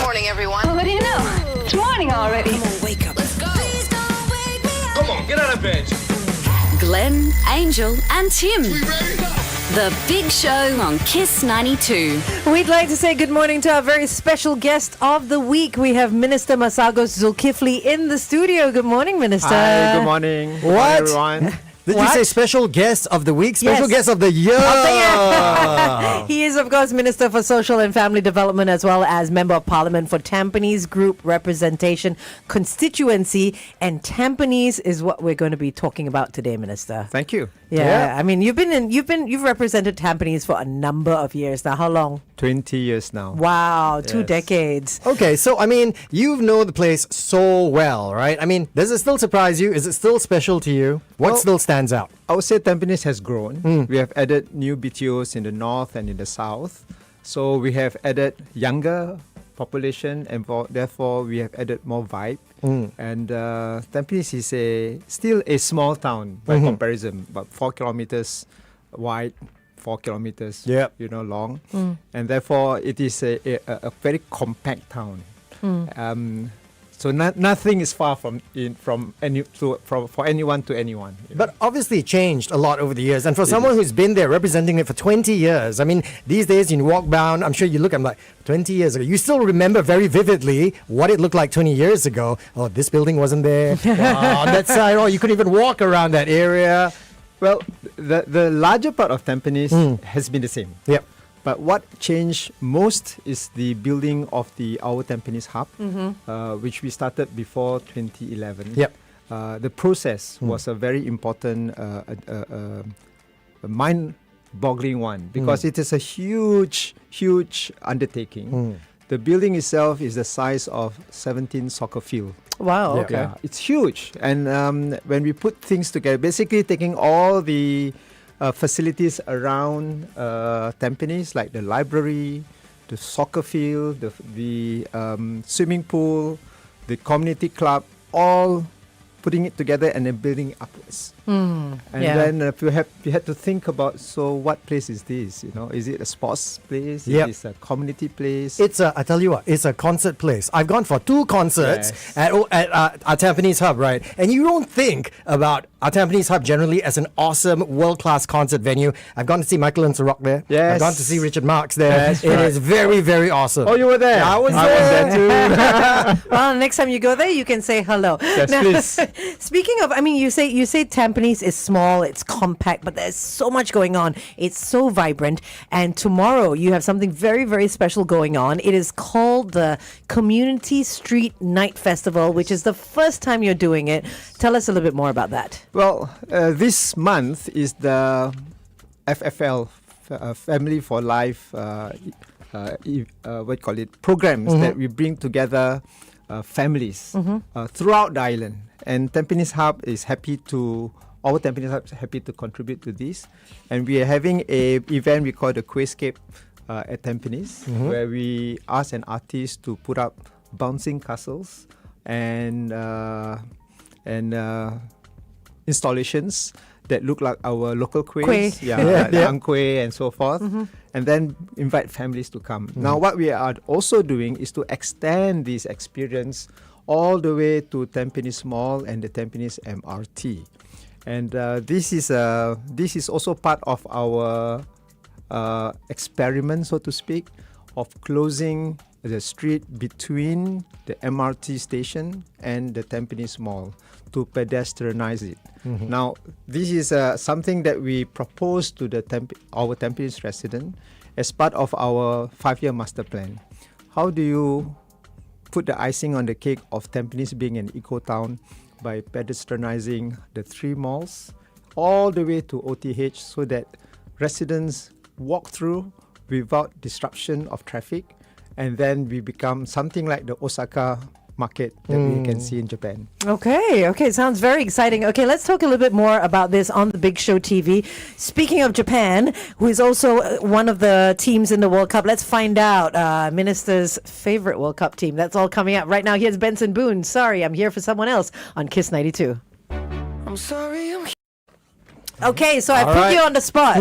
morning, everyone. What do you know? It's morning already. Wake up. Let's go. Come on, get out of bed. Glenn, Angel, and Tim. The Big Show on Kiss 92. We'd like to say good morning to our very special guest of the week. We have Minister Masagos Zulkifli in the studio. Good morning, Minister. Hi, good morning. Good morning, everyone. Did What? you say special guest of the week? Special Yes. guest of the year. He is, of course, Minister for Social and Family Development as well as Member of Parliament for Tampines Group Representation Constituency. And Tampines is what we're going to be talking about today, Minister. Thank you. Yeah. I mean, you've represented Tampines for a number of years now. How long? 20 years now. Wow, 2 Yes. decades. Okay, so I mean, you know the place so well, right? I mean, does it still surprise you? Is it still special to you? What Well- still stands out? I would say Tampines has grown. We have added new BTOs in the north and in the south. So we have added younger population and therefore we have added more vibe. And Tampines is still a small town by comparison, about 4 kilometers wide, 4 kilometers Yep. long. And therefore it is a very compact town. So nothing is far for anyone to anyone. But obviously it changed a lot over the years. And for someone who's been there representing it for 20 years, I mean, these days you walk down, I'm sure you look, I'm like, 20 years ago. You still remember very vividly what it looked like 20 years ago. Oh, this building wasn't there. On that side, oh, you couldn't even walk around that area. Well, the larger part of Tampines has been the same. Yep. But what changed most is the building of our Tampines hub, which we started before 2011. Yep. The process was a very important, a mind-boggling one because it is a huge undertaking. The building itself is the size of 17 soccer field. Wow, Yeah. okay. Yeah, it's huge. And when we put things together, basically taking all the facilities around Tampines, like the library, the soccer field, the swimming pool, the community club, all putting it together and then building upwards. And then we had to think about, so what place is this? Is it a sports place? Yep. Is it a community place? I tell you what, it's a concert place. I've gone for 2 concerts Yes. at our Tampines Hub, right? And you don't think about our Tampines Hub generally as an awesome, world-class concert venue. I've gone to see Michael and Rock there. Yes. I've gone to see Richard Marx there. That's It right. is very, very awesome. Oh, you were there? I was I was there too. Well, next time you go there, you can say hello. Yes, Now, please. Speaking of, I mean, you say Tampines is small, it's compact, but there's so much going on. It's so vibrant. And tomorrow you have something very, very special going on. It is called the Community Street Night Festival, which is the first time you're doing it. Tell us a little bit more about that. Well, this month is the FFL, Family for Life, programs that we bring together families throughout the island. And Tampines Hub is our Tampines Hub is happy to contribute to this. And we are having a event we call the Quayscape at Tampines, where we ask an artist to put up bouncing castles and installations that look like our local quays, Kueh. the ang kueh and so forth, and then invite families to come. Now, what we are also doing is to extend this experience all the way to Tampines Mall and the Tampines MRT, and this is also part of our experiment, so to speak, of closing the street between the MRT station and the Tampines Mall to pedestrianize it. Now, this is something that we propose to our Tampines resident as part of our 5-year master plan. How do you put the icing on the cake of Tampines being an eco-town by pedestrianizing the 3 malls all the way to OTH so that residents walk through without disruption of traffic, and then we become something like the Osaka market that we can see in Japan. Okay, sounds very exciting. Okay, let's talk a little bit more about this on the Big Show TV. Speaking of Japan, who is also one of the teams in the World Cup, let's find out Minister's favorite World Cup team. That's all coming up right now. Here's Benson Boone. Sorry, I'm here for someone else on Kiss 92. I'm sorry, I'm Okay, so I All put right. you on the spot.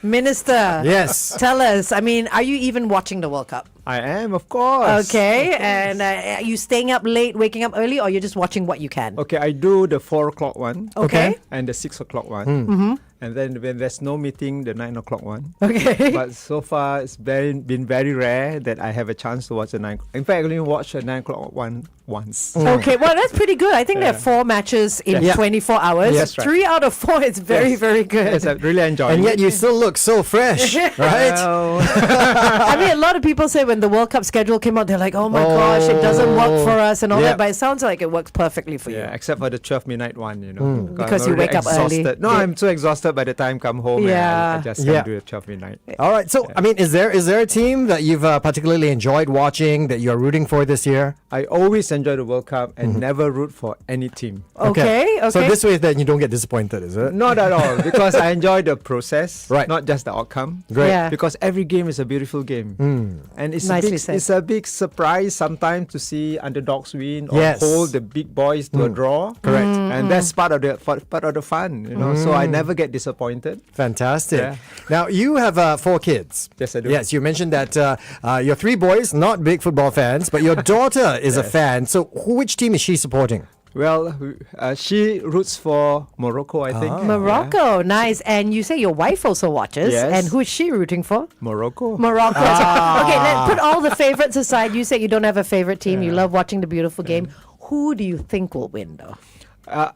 Minister, Yes. tell us, I mean, are you even watching the World Cup? I am, of course. Okay, and are you staying up late, waking up early, or you're just watching what you can? Okay, I do the 4 o'clock one. Okay. And the 6 o'clock one. And then when there's no meeting, the 9 o'clock one. Okay. But so far, it's been very rare that I have a chance to watch the 9. In fact, I only watched the 9 o'clock one once. Okay, well, that's pretty good. I think there are 4 matches in Yeah. 24 hours. Yes, right. 3 out of 4 is very, very good. Yes, I really enjoy And it. yet you still look so fresh, right? Well, I mean, a lot of people say when the World Cup schedule came out, they're like, oh my gosh, it doesn't work for us and all Yeah. that. But it sounds like it works perfectly for you. yeah, except for the 12 midnight one, you know. Because I'm you wake already up early. exhausted. No, Yeah. I'm so exhausted by the time come home. And Yeah. I just Yeah. can't do the 12 midnight. All right. So, I mean, is there a team that you've particularly enjoyed watching that you're rooting for this year? I always enjoy the World Cup and never root for any team. Okay. So this way then you don't get disappointed, is it? Not at all, because I enjoy the process, Right. not just the outcome. Great. Yeah. Because every game is a beautiful game, and it's Nicely said. it's a big surprise sometimes to see underdogs win or Yes. hold the big boys to a draw. Correct. And that's part of the fun, you know. So I never get disappointed. Fantastic. Yeah. Now, you have 4 kids. Yes, I do. Yes, you mentioned that your 3 boys, not big football fans, but your daughter is a fan. So, which team is she supporting? Well, she roots for Morocco, I think. Morocco, nice. And you say your wife also watches. Yes. And who is she rooting for? Morocco. Morocco. Okay, let's put all the favorites aside. You say you don't have a favorite team. You love watching the beautiful game. Who do you think will win, though?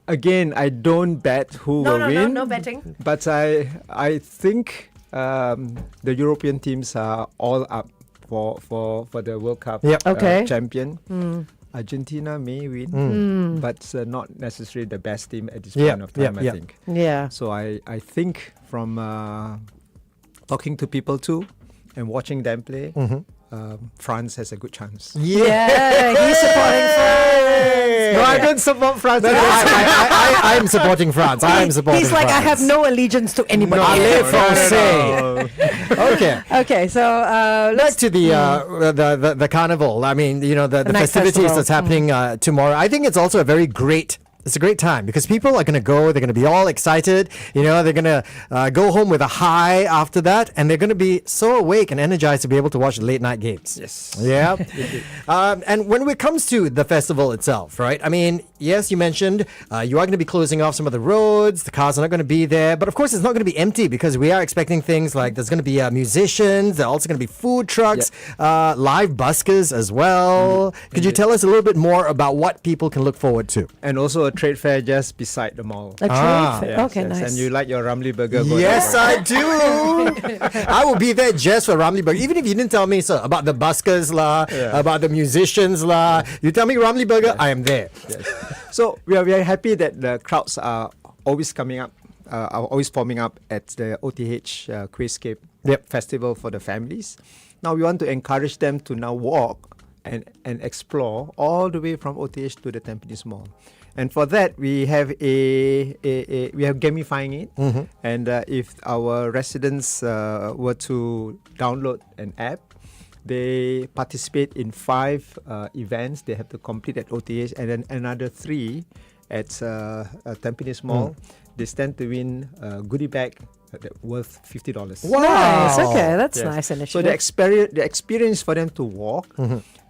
Again, I don't bet who will win. No betting. But I think the European teams are all up for the World Cup Yep. Okay. champion. Argentina may win, but not necessarily the best team at this point of time, I think. Yeah. So I think from talking to people too and watching them play, France has a good chance. Yeah, he's supporting France. No, I don't support France. I'm supporting France. I'm supporting He's like, I have France. no allegiance to anybody. Allez, Francais. Okay. Okay, so Back let's. to the carnival. I mean, you know, the night festivities festival. that's happening tomorrow. I think it's also a very great. It's a great time because people are going to go. They're going to be all excited. You know, they're going to go home with a high after that, and they're going to be so awake and energized to be able to watch the late night games. Yes. Yeah. And when it comes to the festival itself, right? I mean, yes, you mentioned you are going to be closing off some of the roads. The cars are not going to be there. But of course, it's not going to be empty because we are expecting things like there's going to be musicians. There are also going to be food trucks, live buskers as well. Could you tell us a little bit more about what people can look forward to? And also a trade fair just beside the mall. A trade fair. Yes, Okay, yes. nice. And you like your Ramly burger? go Yes, there. I do. I will be there just for Ramly Burger. Even if you didn't tell me so about the buskers lah, about the musicians lah. You tell me Ramly Burger, I am there. Yes. So we are very happy that the crowds are always coming up, are always forming up at the OTH Quayscape Festival for the families. Now we want to encourage them to now walk and explore all the way from OTH to the Tampines Mall. And for that, we have we have gamifying it. And if our residents were to download an app, they participate in 5 events. They have to complete at OTH, and then another 3 at Tampines Mall. They stand to win a goodie bag worth $50. Nice. Okay, that's Yes. nice So initiative. the experience for them to walk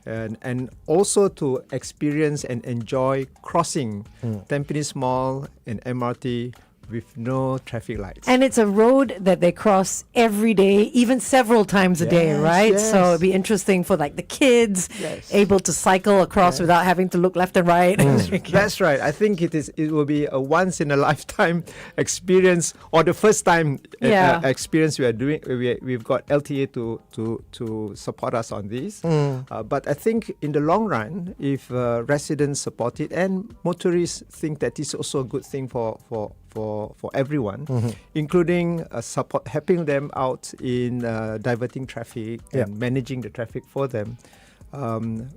and also to experience and enjoy crossing Tampines Mall and MRT with no traffic lights. And it's a road that they cross every day, even several times a day, Yes, right? yes. So it'd be interesting for like the kids Yes. able to cycle across without having to look left and right. That's right. I think it will be a once in a lifetime experience, or the first time experience we are doing. We've got LTA to support us on this. But I think in the long run, if residents support it and motorists think that it's also a good thing for everyone, including support, helping them out in diverting traffic and managing the traffic for them.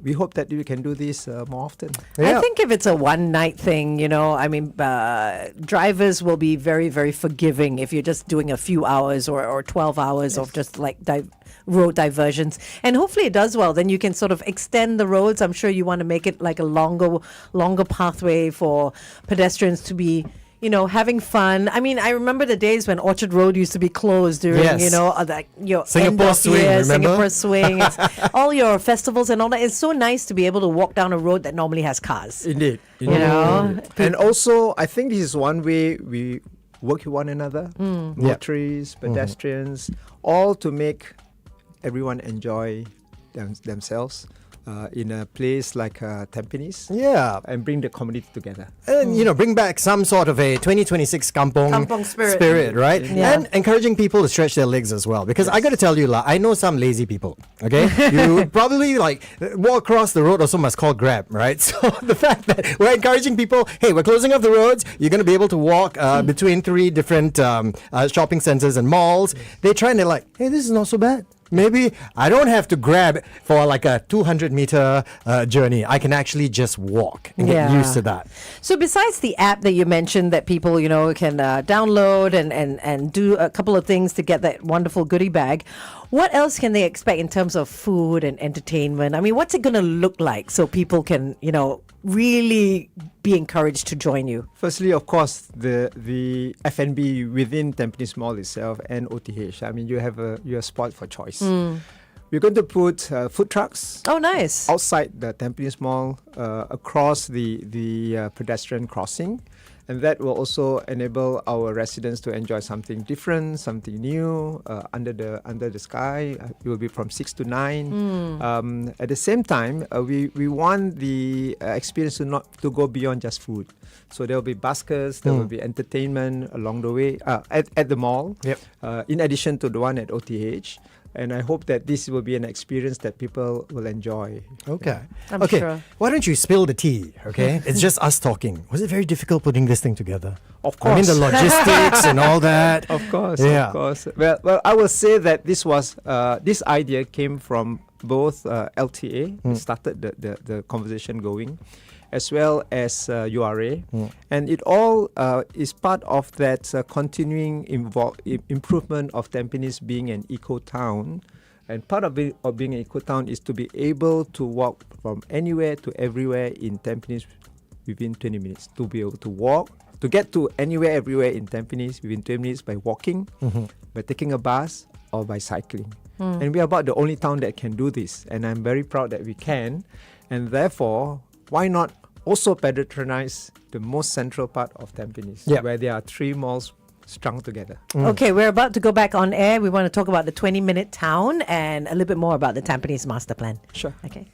We hope that we can do this more often. I think if it's a one night thing, you know, I mean, drivers will be very, very forgiving if you're just doing a few hours or 12 hours of just like road diversions. And hopefully it does well. Then you can sort of extend the roads. I'm sure you want to make it like a longer pathway for pedestrians to be, having fun. I mean, I remember the days when Orchard Road used to be closed during, Yes. your Singapore end of Swing, year, remember? Singapore Swing, all your festivals and all that. It's so nice to be able to walk down a road that normally has cars. Indeed. You know, And also, I think this is one way we work with one another, motorists, pedestrians, all to make everyone enjoy themselves in a place like Tampines. Yeah. And bring the community together. And, bring back some sort of a 2026 Kampong spirit. right? Yeah. And encouraging people to stretch their legs as well. Because I got to tell you, I know some lazy people, okay? You probably, walk across the road also must call Grab, right? So the fact that we're encouraging people, hey, we're closing off the roads, you're going to be able to walk between 3 different shopping centers and malls. They try and they're like, hey, this is not so bad. Maybe I don't have to grab for like a 200-meter journey. I can actually just walk and get used to that. So besides the app that you mentioned that people, can download and do a couple of things to get that wonderful goodie bag, what else can they expect in terms of food and entertainment? I mean, what's it going to look like so people can, really be encouraged to join you? Firstly, of course, the F&B within Tampines Mall itself and OTH. I mean, you have a spot for choice. We're going to put food trucks. Oh, nice. Outside the Tampines Mall, across the pedestrian crossing. And that will also enable our residents to enjoy something different, something new under the sky. It will be from 6 to 9. At the same time, we want the experience to go beyond just food. So there will be baskets, there will be entertainment along the way at the mall. Yep. In addition to the one at OTH. And I hope that this will be an experience that people will enjoy. Okay. I'm okay. sure. Why don't you spill the tea, okay? It's just us talking. Was it very difficult putting this thing together? Of I mean, course. the logistics and all that. Of course, Yeah. of course. Well, I will say that this idea came from both LTA, who started the conversation going, as well as URA, and it all is part of that continuing improvement of Tampines being an eco-town. And part of being an eco-town is to be able to walk from anywhere to everywhere in Tampines within 20 minutes. To be able to walk, to get to anywhere, everywhere in Tampines within 20 minutes by walking, by taking a bus, or by cycling. And we are about the only town that can do this. And I'm very proud that we can. And therefore, why not also patronize the most central part of Tampines, where there are 3 malls strung together. Okay, we're about to go back on air. We want to talk about the 20-minute town and a little bit more about the Tampines master plan. Sure. Okay.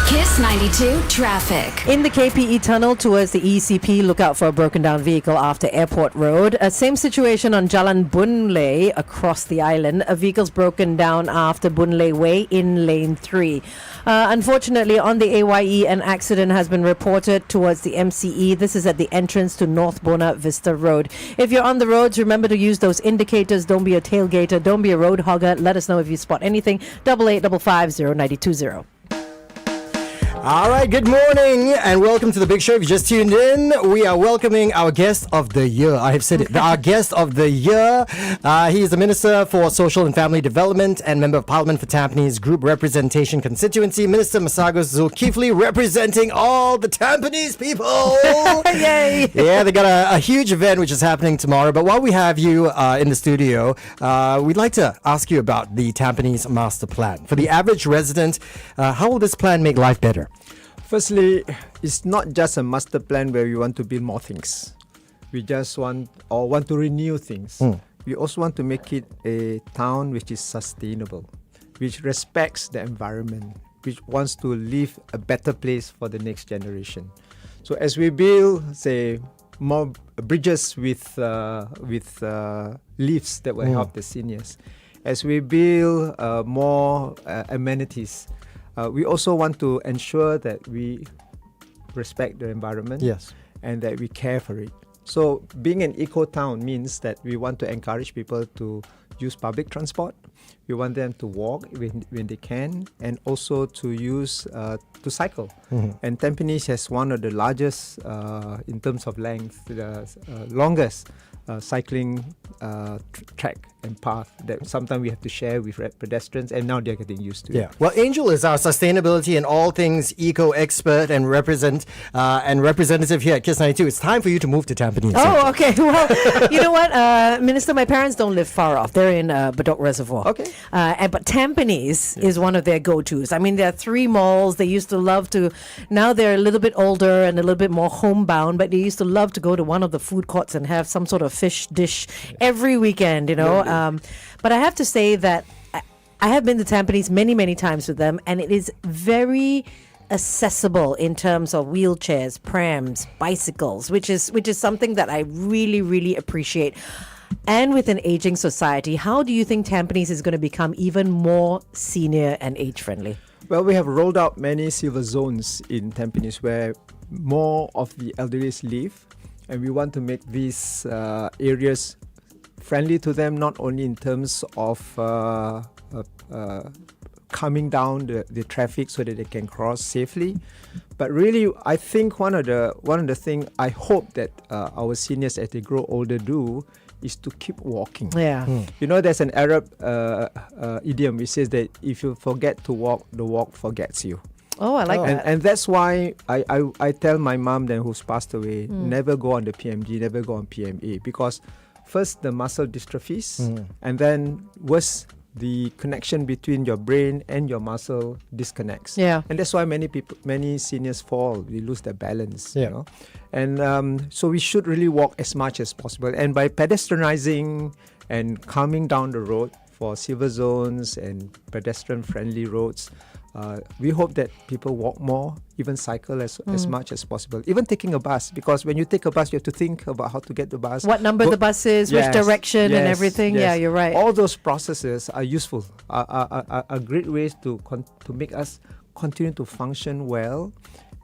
Kiss 92 traffic. In the KPE tunnel towards the ECP, look out for a broken down vehicle after Airport Road. Same situation on Jalan Boon Lay across the island. A vehicle's broken down after Boon Lay Way in lane 3. Unfortunately, on the AYE, an accident has been reported towards the MCE. This is at the entrance to North Buona Vista Road. If you're on the roads, remember to use those indicators. Don't be a tailgater. Don't be a road hogger. Let us know if you spot anything. 88550920. All right, good morning and welcome to the Big Show. If you just tuned in, we are welcoming our guest of the year. I have said it, our guest of the year. He is the Minister for Social and Family Development and Member of Parliament for Tampines Group Representation Constituency, Minister Masagos Zulkifli, representing all the Tampines people. Yay! Yeah, they got a huge event which is happening tomorrow. But while we have you in the studio, we'd like to ask you about the Tampines Master Plan. For the average resident, how will this plan make life better? Firstly, it's not just a master plan where we want to build more things. We just want to renew things. We also want to make it a town which is sustainable, which respects the environment, which wants to leave a better place for the next generation. So as we build, say, more bridges with lifts that will help the seniors, as we build more amenities, we also want to ensure that we respect the environment. Yes. and that we care for it. So being an eco town means that we want to encourage people to use public transport. We want them to walk when they can, and also to use to cycle. And Tampines has one of the largest, in terms of length, the longest cycling track and path that sometimes we have to share with pedestrians, and now they're getting used to it. Yeah. Well, Angel is our sustainability and all things eco expert and representative here at Kiss 92. It's time for you to move to Tampines. Oh, okay. Well, you know what, Minister, my parents don't live far off. They're in Bedok Reservoir. Okay. But Tampines is one of their go-tos. I mean, there are 3 malls. They used to love to, now they're a little bit older and a little bit more homebound, but they used to love to go to one of the food courts and have some sort of fish dish every weekend, you know. But I have to say that I have been to Tampines many, many times with them, and it is very accessible in terms of wheelchairs, prams, bicycles, which is something that I really, really appreciate. And with an aging society, how do you think Tampines is going to become even more senior and age-friendly? Well, we have rolled out many silver zones in Tampines where more of the elderly live, and we want to make these areas friendly to them, not only in terms of calming down the traffic so that they can cross safely, but really, I think one of the things I hope that our seniors, as they grow older, do is to keep walking. Yeah. You know, there's an Arab idiom which says that if you forget to walk, the walk forgets you. Oh, I like that. And that's why I tell my mom then, who's passed away, never go on the PMG, never go on PMA, because first the muscle dystrophies, and then worse, the connection between your brain and your muscle disconnects. Yeah. And that's why many seniors fall. They lose their balance. Yeah. You know? And so we should really walk as much as possible. And by pedestrianizing and calming down the road for silver zones and pedestrian-friendly roads, we hope that people walk more, even cycle as much as possible. Even taking a bus, because when you take a bus, you have to think about how to get the bus. What number the bus is, which direction and everything. Yes. Yeah, you're right. All those processes are useful, are great ways to make us continue to function well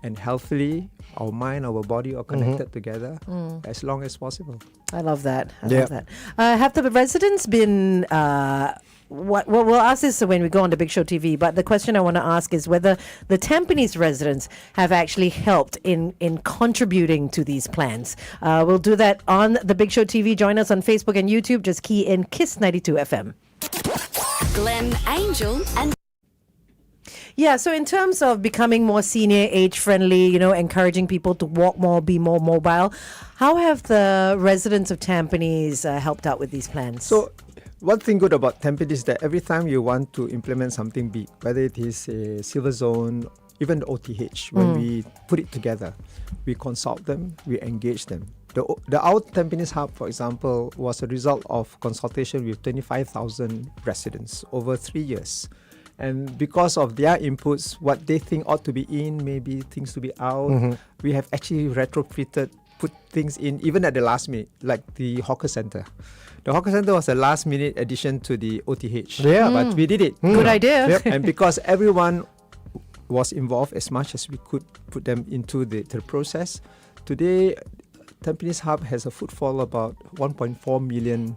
and healthily. Our mind, our body are connected together as long as possible. I love that. I love that. Have the residents been... well, we'll ask this when we go on the Big Show TV, but the question I want to ask is whether the Tampines residents have actually helped in contributing to these plans. We'll do that on the Big Show TV. Join us on Facebook and YouTube. Just key in Kiss 92 FM. Glenn, Angel, and Yeah, so in terms of becoming more senior, age-friendly, you know, encouraging people to walk more, be more mobile, how have the residents of Tampines helped out with these plans? So, one thing good about Tampines is that every time you want to implement something big, whether it is a silver zone, even the OTH, when we put it together, we consult them, we engage them. The Out Tampines Hub, for example, was a result of consultation with 25,000 residents over 3 years. And because of their inputs, what they think ought to be in, maybe things to be out, we have actually retrofitted, put things in, even at the last minute, like the hawker center. The hawker center was a last minute addition to the OTH. Yeah. But we did it. Good idea. Yep. And because everyone was involved as much as we could put them into the process, today Tampines Hub has a footfall about 1.4 million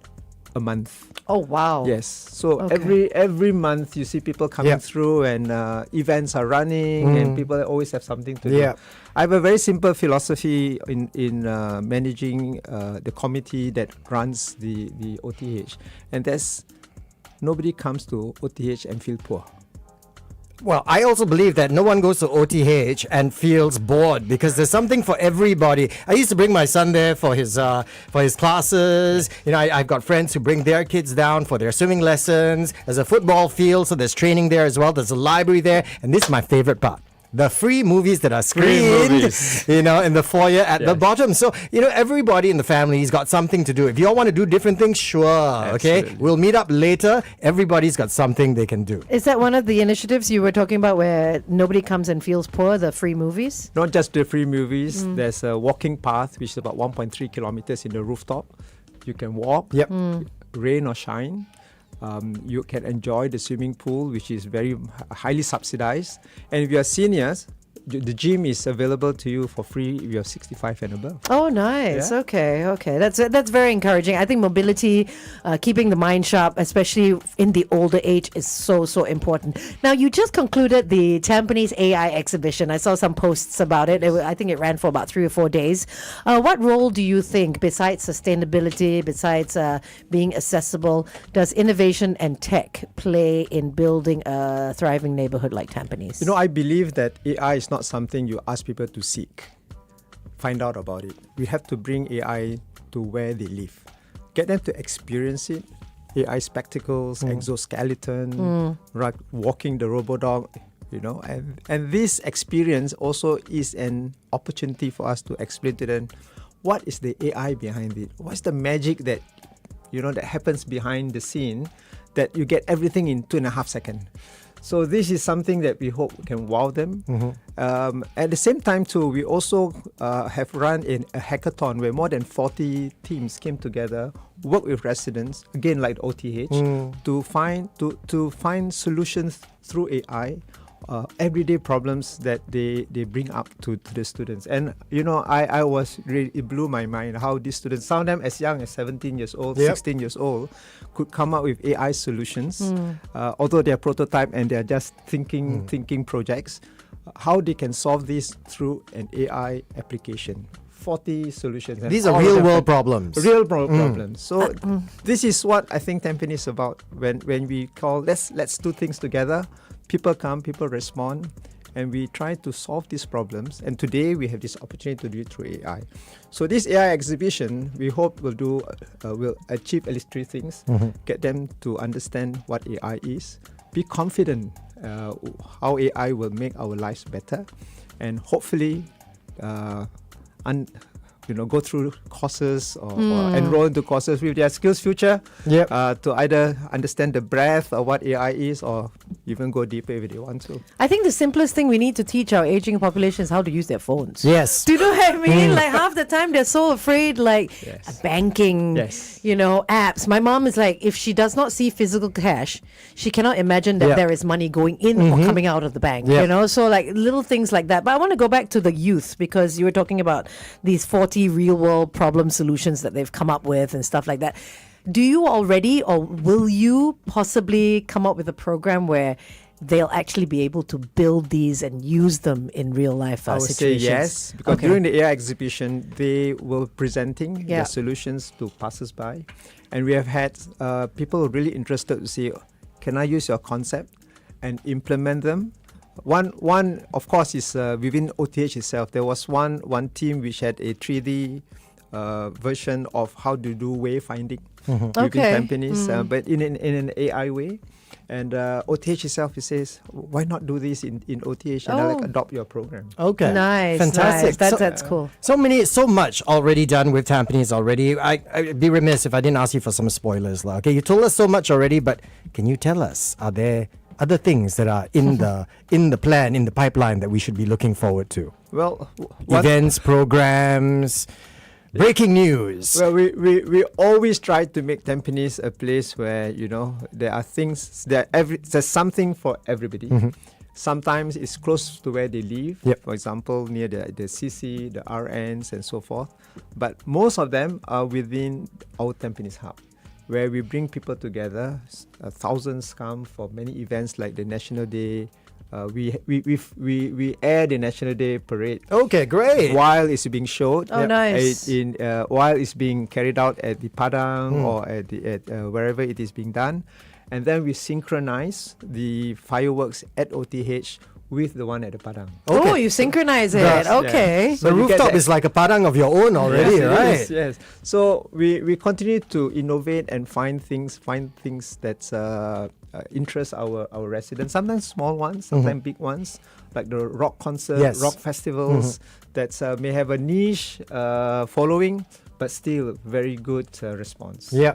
a month. Oh, wow. Yes. So Okay. every month you see people coming through, and events are running, and people always have something to do. I have a very simple philosophy in managing the committee that runs the OTH, and that's nobody comes to OTH and feel poor. Well, I also believe that no one goes to OTH and feels bored, because there's something for everybody. I used to bring my son there for his classes. You know, I've got friends who bring their kids down for their swimming lessons. There's a football field, so there's training there as well. There's a library there, and this is my favorite part. The free movies that are screened, you know, in the foyer at the bottom. So, you know, everybody in the family's got something to do. If you all want to do different things, sure, okay? We'll meet up later. Everybody's got something they can do. Is that one of the initiatives you were talking about where nobody comes and feels poor, the free movies? Not just the free movies. There's a walking path, which is about 1.3 kilometers in the rooftop. You can walk, rain or shine. You can enjoy the swimming pool, which is very highly subsidized. And if you are seniors, the gym is available to you for free if you're 65 and above. Oh, nice. Yeah. Okay. That's very encouraging. I think mobility, keeping the mind sharp, especially in the older age, is so important. Now, you just concluded the Tampines AI exhibition. I saw some posts about it. I think it ran for about 3 or 4 days. What role do you think, besides sustainability, besides being accessible, does innovation and tech play in building a thriving neighborhood like Tampines? You know, I believe that AI is not something you ask people to seek. Find out about it. We have to bring AI to where they live. Get them to experience it. AI spectacles, exoskeleton, walking the robodog, you know. And this experience also is an opportunity for us to explain to them what is the AI behind it. What's the magic that, that happens behind the scene that you get everything in 2.5 seconds. So this is something that we hope can wow them. At the same time too, we also have run a hackathon where more than 40 teams came together, work with residents, again like OTH, to find solutions through AI, everyday problems that they bring up to the students. And I was really, it blew my mind how these students, some of them as young as 17 years old, 16 years old, could come up with AI solutions, although they're prototype and they're just thinking projects, how they can solve this through an AI application. 40 solutions. And these are real world problems. Real problems. So this is what I think Tampines is about. When we call, let's do things together. People come, people respond, and we try to solve these problems. And today we have this opportunity to do it through AI. So this AI exhibition, we hope will achieve at least 3 things. Get them to understand what AI is, be confident how AI will make our lives better, and hopefully go through courses or enroll into courses with their skills future to either understand the breadth of what AI is or even go deeper if they want to. I think the simplest thing we need to teach our aging population is how to use their phones. Yes. Do you know what I mean? Like half the time they're so afraid, banking, apps. My mom is like, if she does not see physical cash, she cannot imagine that there is money going in or coming out of the bank, So like little things like that. But I want to go back to the youth because you were talking about these 40 real world problem solutions that they've come up with and stuff like that. Do you already, or will you possibly come up with a program where they'll actually be able to build these and use them in real life I would situations? say yes, because during the AI exhibition, they were presenting the solutions to passers-by. And we have had people really interested to see, can I use your concept and implement them? One of course, is within OTH itself. There was one team which had a 3D version of how to do wayfinding within Tampines, but in an AI way. And OTH itself, it says, why not do this in OTH and adopt your program? Okay. Nice. Fantastic. Nice. That's cool. So much already done with Tampines already. I'd be remiss if I didn't ask you for some spoilers. Okay, you told us so much already, but can you tell us, are there other things that are in the plan, in the pipeline that we should be looking forward to? Well, events, programs, breaking news. Well, we always try to make Tampines a place where there are things there's something for everybody. Sometimes it's close to where they live. For example, near the CC, the RNs, and so forth. But most of them are within our Tampines hub, where we bring people together. Thousands come for many events like the National Day. We air the National Day parade. Okay, great. While it's being showed. Oh, nice. While it's being carried out at the Padang or at wherever it is being done, and then we synchronize the fireworks at OTH with the one at the Padang. Okay. Oh, you synchronize it. Yes, okay. yes. So the rooftop is like a padang of your own already, right? Yes. So we continue to innovate and find things that interest our residents. Sometimes small ones, sometimes big ones, like the rock concert, rock festivals that may have a niche following, but still very good response. Yeah.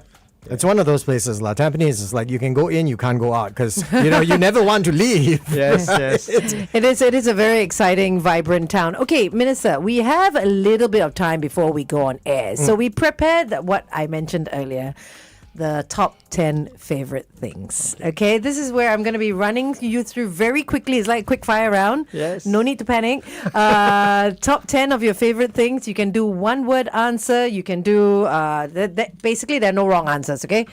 It's one of those places, Tampines is like you can go in, you can't go out because you never want to leave. Yes. It is a very exciting, vibrant town. Okay, Minister, we have a little bit of time before we go on air. So we prepared what I mentioned earlier, the top 10 favorite things. Okay, this is where I'm going to be running you through very quickly. It's like a quick fire round. Yes. No need to panic. Top 10 of your favorite things. You can do one word answer. You can do, basically, there are no wrong answers, okay?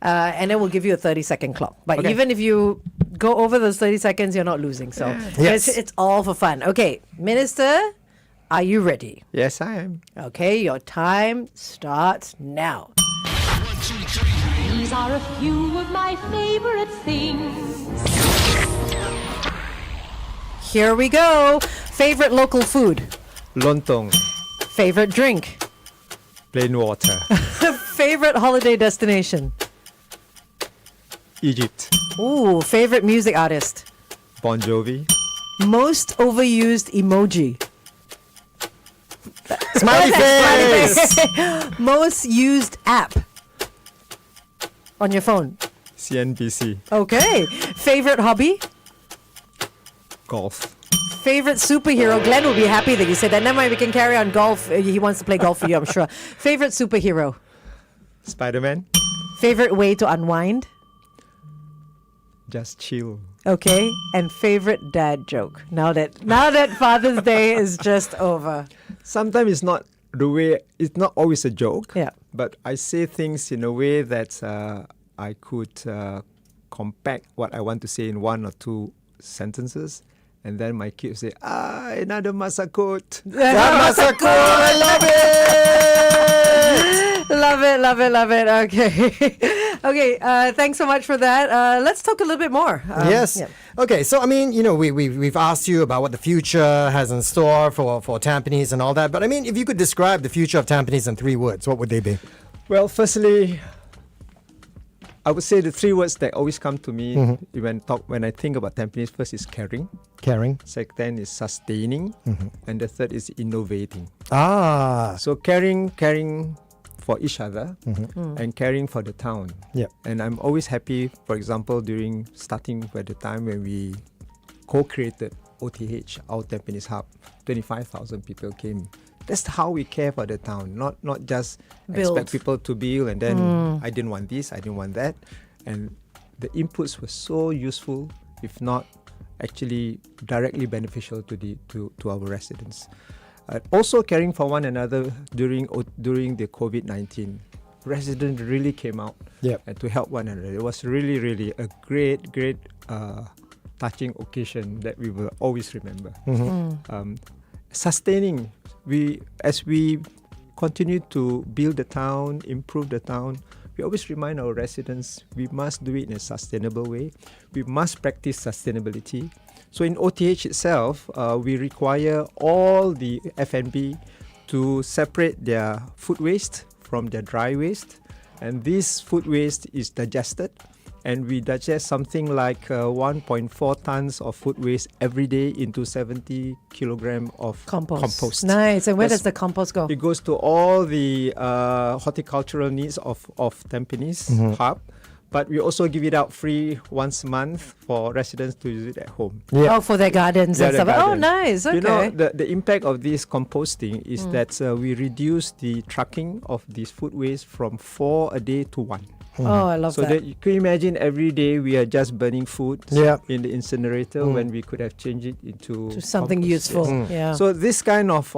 And then we'll give you a 30-second clock. But Okay. even if you go over those 30 seconds, you're not losing. So Yes. it's all for fun. Okay, Minister, are you ready? Yes, I am. Okay, your time starts now. These are a few of my favorite things. Here we go. Favorite local food. Lontong, Favorite drink. plain water. Favorite holiday destination. Egypt, Ooh, favorite music artist. Bon Jovi, Most overused emoji. Smiley face. Most used app on your phone. CNBC, Okay. Favorite hobby. golf, Favorite superhero. Glenn will be happy that you said that. Never mind, we can carry on golf. He wants to play golf for you, I'm sure. Favorite superhero. Spider-Man, Favorite way to unwind. just chill. Okay. And favorite dad joke. Now that Father's Day is just over. Sometimes it's not the way. It's not always a joke. Yeah. But I say things in a way that I could compact what I want to say in one or two sentences, and then my kids say, another Masakot. Masako, I love it. Love it. Okay. Okay, thanks so much for that. Let's talk a little bit more. Yes. yeah. Okay. So I mean, we've asked you about what the future has in store for Tampines and all that. But I mean, if you could describe the future of Tampines in 3 words, what would they be? Well, firstly, I would say the 3 words that always come to me when I think about Tampines. First is caring, Caring. second is sustaining, and the third is innovating. Ah. So caring for each other and caring for the town. Yep. And I'm always happy, for example, during starting at the time when we co-created OTH, our Tampines Hub, 25,000 people came. That's how we care for the town, not just Build. expect people to build and then I didn't want this, I didn't want that. And the inputs were so useful, if not actually directly beneficial to our residents. Also caring for one another during the COVID-19. Residents really came out to help one another. It was really, really a great touching occasion that we will always remember. Sustaining, as we continue to build the town, improve the town, we always remind our residents we must do it in a sustainable way. We must practice sustainability. So in OTH itself, we require all the F&B to separate their food waste from their dry waste. And this food waste is digested. And we digest something like 1.4 tons of food waste every day into 70 kilogram of compost. Nice. And where does the compost go? It goes to all the horticultural needs of Tampines Hub. But we also give it out free once a month for residents to use it at home. Oh, for their gardens and Yeah, stuff. the Oh, garden. nice. Okay. You know, the impact of this composting is that we reduce the trucking of this food waste from 4 a day to 1. Oh, I love So that. you can imagine every day we are just burning food Yeah. in the incinerator when we could have changed it into To something compost. useful. Yes. Yeah. So this kind of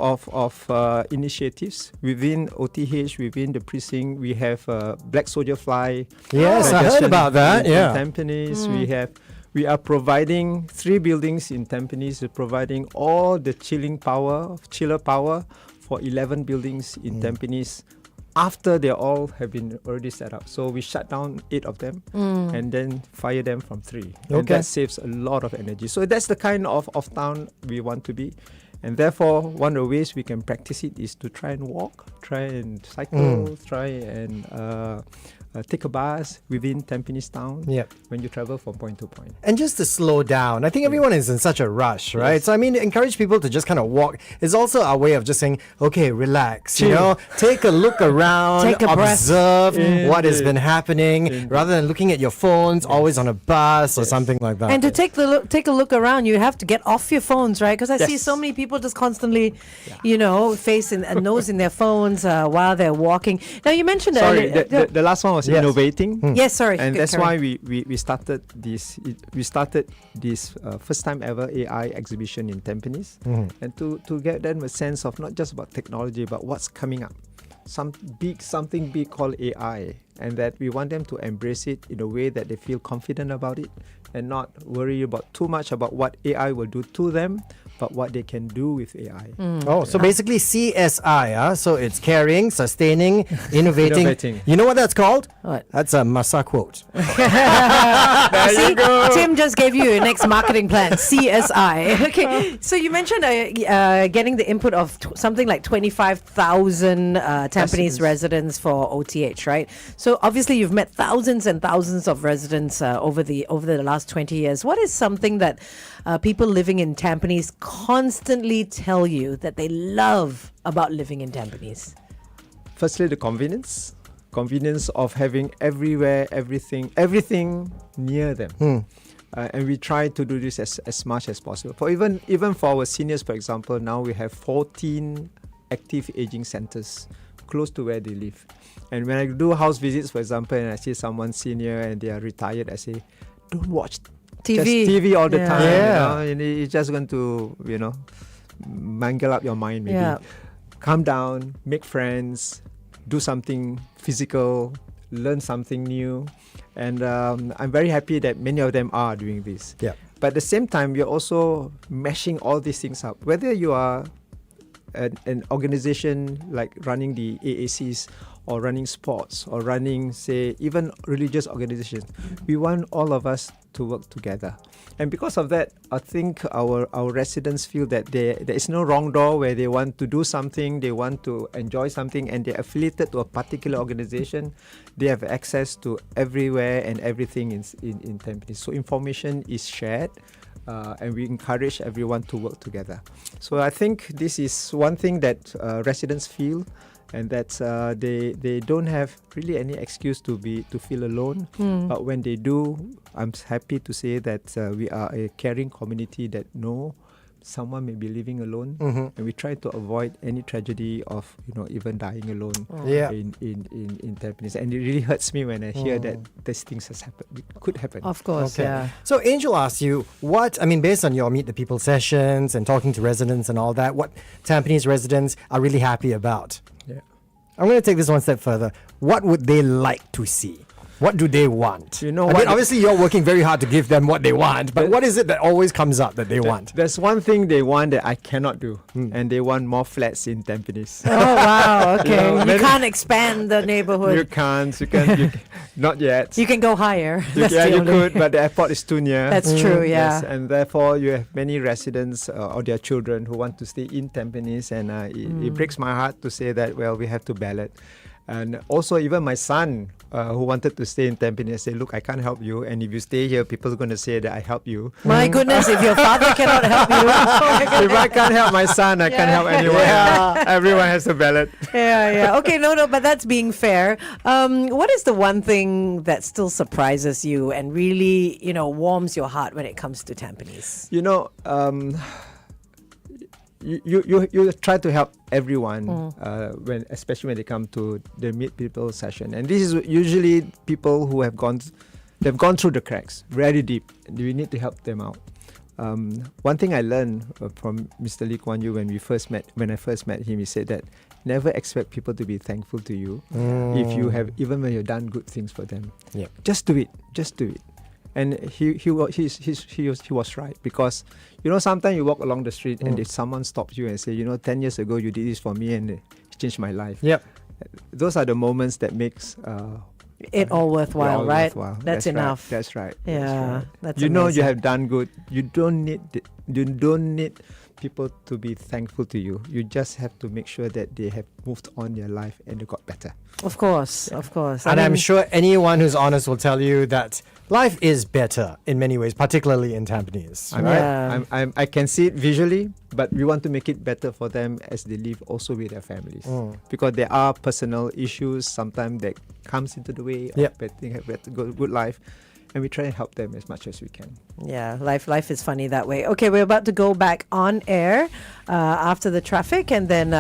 initiatives within OTH, within the precinct, we have black soldier fly. Yes, I heard digestion about that. in Yeah. Tampines, we are providing 3 buildings in Tampines, providing all the chiller power for 11 buildings in Tampines. After they all have been already set up. So we shut down 8 of them and then fire them from 3. And Okay. that saves a lot of energy. So that's the kind of town we want to be. And therefore, one of the ways we can practice it is to try and walk, try and cycle, try and take a bus within Tampines town Yep. when you travel from point to point. And just to slow down, I think everyone is in such a rush, right? Yes. So I mean, encourage people to just kind of walk. It's also our way of just saying, okay, relax, you Chill. know, take a look around, Take a breath. observe what has Indeed. been happening, rather than looking at your phones, always on a bus or something like that. And to take a look around, you have to get off your phones, right? Because I see Yes. so many people just constantly, face and nose in their phones while they're walking. Now you mentioned Sorry, earlier. the last one was was Yes. innovating. Yes, sorry. And Okay, that's carry why on. we started this. We started this first time ever AI exhibition in Tampines, and to get them a sense of not just about technology, but what's coming up, something big called AI, and that we want them to embrace it in a way that they feel confident about it, and not worry about too much about what AI will do to them, but what they can do with AI. Oh, so basically CSI, so it's caring, sustaining, innovating. Innovating. You know what that's called? What? That's a Masa quote. See, Tim just gave you your next marketing plan, CSI. Okay, so you mentioned getting the input of something like 25,000 Tampines residents for OTH, right? So obviously you've met thousands and thousands of residents over the last 20 years. What is something that people living in Tampines constantly tell you that they love about living in Tampines? Firstly, the convenience of having everywhere, everything near them. And we try to do this as much as possible. For even for our seniors, for example, now we have 14 active aging centers close to where they live. And when I do house visits, for example, and I see someone senior and they are retired, I say, don't watch TV. just TV all the Yeah. time. Yeah. And it's just going to, mangle up your mind maybe. Yeah. Calm down, make friends, do something physical, learn something new. And I'm very happy that many of them are doing this. Yeah. But at the same time, we're also mashing all these things up. Whether you are an organization like running the AACs or running sports or running, say, even religious organizations, we want all of us to work together. And because of that, I think our residents feel that there is no wrong door where they want to do something, they want to enjoy something, and they're affiliated to a particular organization. They have access to everywhere and everything in Tampines. So information is shared. And we encourage everyone to work together. So I think this is one thing that residents feel, and that they don't have really any excuse to feel alone. But when they do, I'm happy to say that we are a caring community that know someone may be living alone, and we try to avoid any tragedy of even dying alone Yeah. in Tampines. And it really hurts me when I hear that these things could happen. Of course, Okay. yeah. So Angel asked you, based on your Meet the People sessions and talking to residents and all that, what Tampines residents are really happy about? Yeah. I'm going to take this one step further. What would they like to see? What do they want? You know I what- mean, obviously you're working very hard to give them what they want, but what is it that always comes up that they want? There's one thing they want that I cannot do, and they want more flats in Tampines. Oh, wow. Okay. know, You many- can't expand the neighborhood. You can't. Not yet. You can go higher. That's Yeah, the you only- could, but the airport is too near. That's true, yeah. Yes, and therefore you have many residents or their children who want to stay in Tampines, and it breaks my heart to say that, well, we have to ballot. And also even my son who wanted to stay in Tampines said, look, I can't help you, and if you stay here, people are going to say that I help you. My goodness, if your father cannot help you. Oh my If I goodness. can't help my son, I can't help anyone. Yeah. Everyone has to ballot. Yeah. Okay, no, but that's being fair. What is the one thing that still surprises you and really, warms your heart when it comes to Tampines? You try to help everyone especially when they come to the Meet People session, and this is usually people who they've gone through the cracks very deep, and we need to help them out. One thing I learned from Mr. Lee Kuan Yew when I first met him, he said that never expect people to be thankful to you even when you've done good things for them. Yeah. Just do it. And he was right, because sometimes you walk along the street and if someone stops you and say 10 years ago you did this for me and it changed my life. Yep. Those are the moments that makes It all worthwhile, all right? worthwhile. That's enough. That's right. Yeah, that's you amazing. have done good. You don't need people to be thankful to you. You just have to make sure that they have moved on their life and they got better. Of course. And I'm sure anyone who's honest will tell you that life is better in many ways, particularly in Tampines. I can see it visually, but we want to make it better for them as they live also with their families. Because there are personal issues sometimes that comes into the way of Yep. having a good life. and we try and help them as much as we can. Yeah, life is funny that way. Okay, we're about to go back on air after the traffic, and then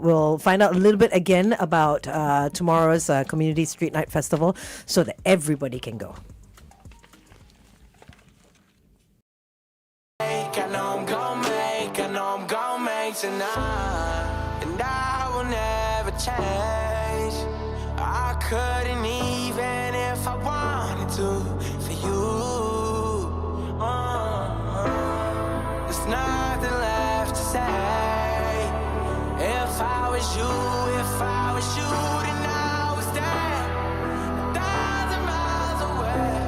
we'll find out a little bit again about tomorrow's Community Street Night Festival so that everybody can go. I know I'm gon' make tonight, and I will never change. I couldn't even if I wanted to for you. There's nothing left to say. If I was you, then I would stay 1,000 miles away.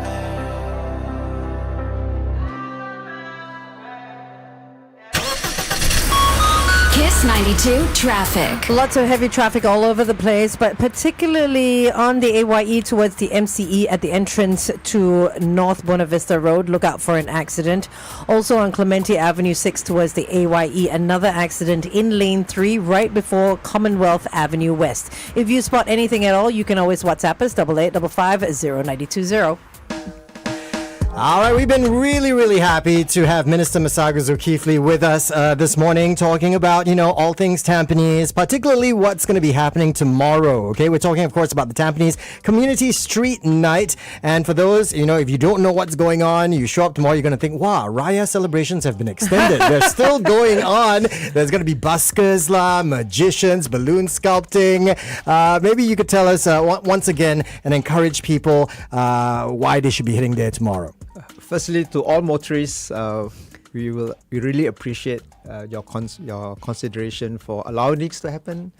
Kiss 92 traffic. Lots of heavy traffic all over the place, but particularly on the AYE towards the MCE at the entrance to North Buona Vista Road. Look out for an accident. Also on Clementi Avenue 6 towards the AYE, another accident in lane 3 right before Commonwealth Avenue West. If you spot anything at all, you can always WhatsApp us 8855 All right, we've been really happy to have Minister Masagos Zulkifli with us this morning, talking about, all things Tampines, particularly what's going to be happening tomorrow. Okay, we're talking, of course, about the Tampines Community Street Night. And for those, if you don't know what's going on, you show up tomorrow, you're going to think, wow, Raya celebrations have been extended. They're still going on. There's going to be buskers, magicians, balloon sculpting. Maybe you could tell us once again and encourage people why they should be hitting there tomorrow. Firstly, to all motorists, we really appreciate your consideration for allowing this to happen.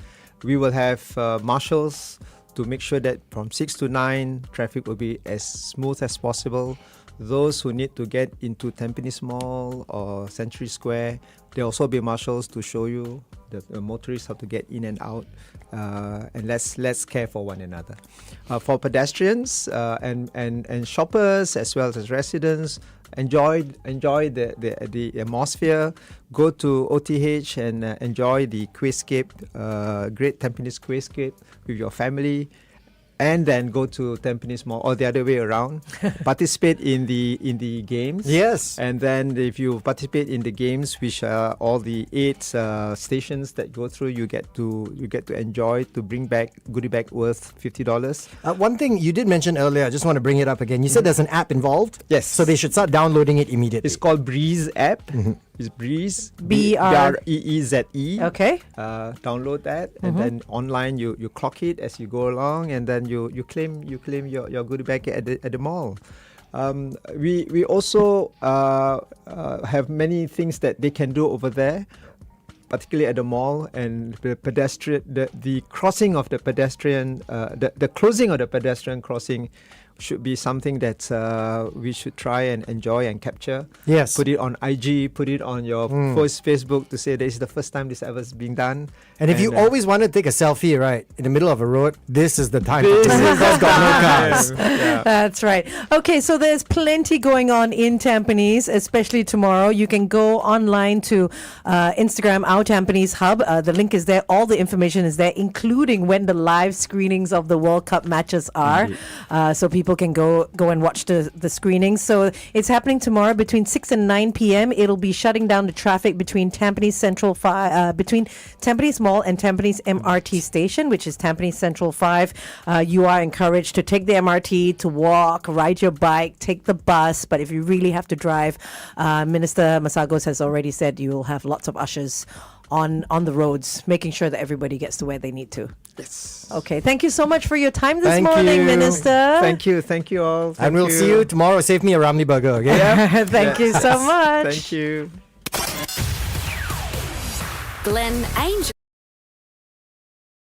We will have marshals to make sure that from 6 to 9, traffic will be as smooth as possible. Those who need to get into Tampines Mall or Century Square, there will also be marshals to show you the motorists how to get in and out. And let's care for one another. For pedestrians and shoppers as well as residents, enjoy the atmosphere. Go to OTH and enjoy the Quayscape, Great Tampines Quayscape with your family. And then go to Tampines Mall, or the other way around. Participate in the games. Yes. And then if you participate in the games, which are all the 8 stations that go through, you get to enjoy, to bring back goodie bag worth $50. One thing you did mention earlier, I just want to bring it up again. You said there's an app involved? Yes. So they should start downloading it immediately. It's called Breeze app. It's Breeze. BREEZE. Okay. Download that, and then online you clock it as you go along, and then you claim your goodie bag at the mall. We also have many things that they can do over there, particularly at the mall, and the pedestrian, the crossing of the pedestrian, the closing of the pedestrian crossing should be something that we should try and enjoy and capture. Yes. Put it on IG, put it on your Facebook to say this is the first time this ever is being done. And if you always want to take a selfie, right, in the middle of a road, this is the time. That's got no cars. Yeah. That's right. Okay, so there's plenty going on in Tampines, especially tomorrow. You can go online to Instagram, Our Tampines Hub. The link is there. All the information is there, including when the live screenings of the World Cup matches are. So people can go and watch the screenings. So it's happening tomorrow between 6 and 9 p.m. It'll be shutting down the traffic between Tampines Central 5, between Tampines Mall and Tampines MRT Station, which is Tampines Central 5. You are encouraged to take the MRT, to walk, ride your bike, take the bus. But if you really have to drive, Minister Masagos has already said you will have lots of ushers on the roads, making sure that everybody gets to where they need to. Yes. Okay. Thank you so much for your time this Thank morning, you. Minister. Thank you all. And we'll see you tomorrow. Save me a Ramly burger, okay? Thank you so much. Thank you. Glenn Angel.